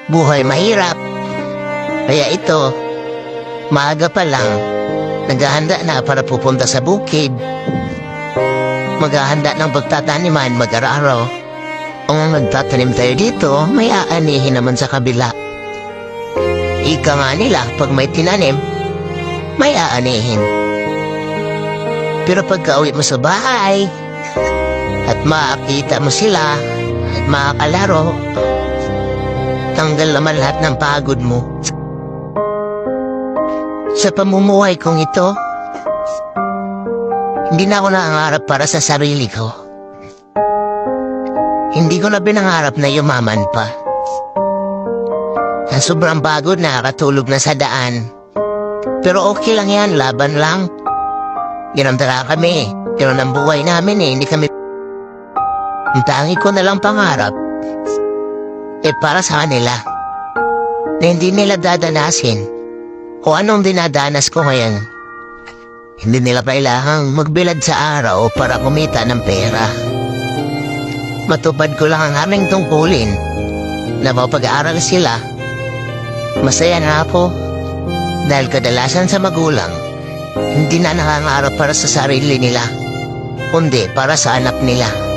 buhay mahirap. Kaya ito, maaga pa lang, naghahanda na para pupunta sa bukid. Maghahanda ng pagtataniman mag-araw. Kung nagtatanim tayo dito, may aanihin naman sa kabila. Ika nga nila, pag may tinanim, may aanihin. Pero pagka-uwi mo sa bahay, at makakita mo sila, at makakalaro, tanggal naman lahat ng pagod mo. Sa pamumuhay kong ito, hindi na ako nangangarap para sa sarili ko. Hindi ko na pinangarap na yumaman pa. Na sobrang pagod, nakakatulog na sa daan. Pero okay lang yan, laban lang. Ginamdala kami, gano'n ang buhay namin hindi kami. Ang tangi ko na lang pangarap, para sa kanila, na hindi nila dadanasin kung anong dinadanas ko ngayon. Hindi nila kailangang magbilad sa araw para kumita ng pera. Matupad ko lang ang aming tungkulin na mapag-aaral sila. Masaya na ako dahil kadalasan sa magulang, hindi na nangangarap para sa sarili nila, kundi para sa anak nila.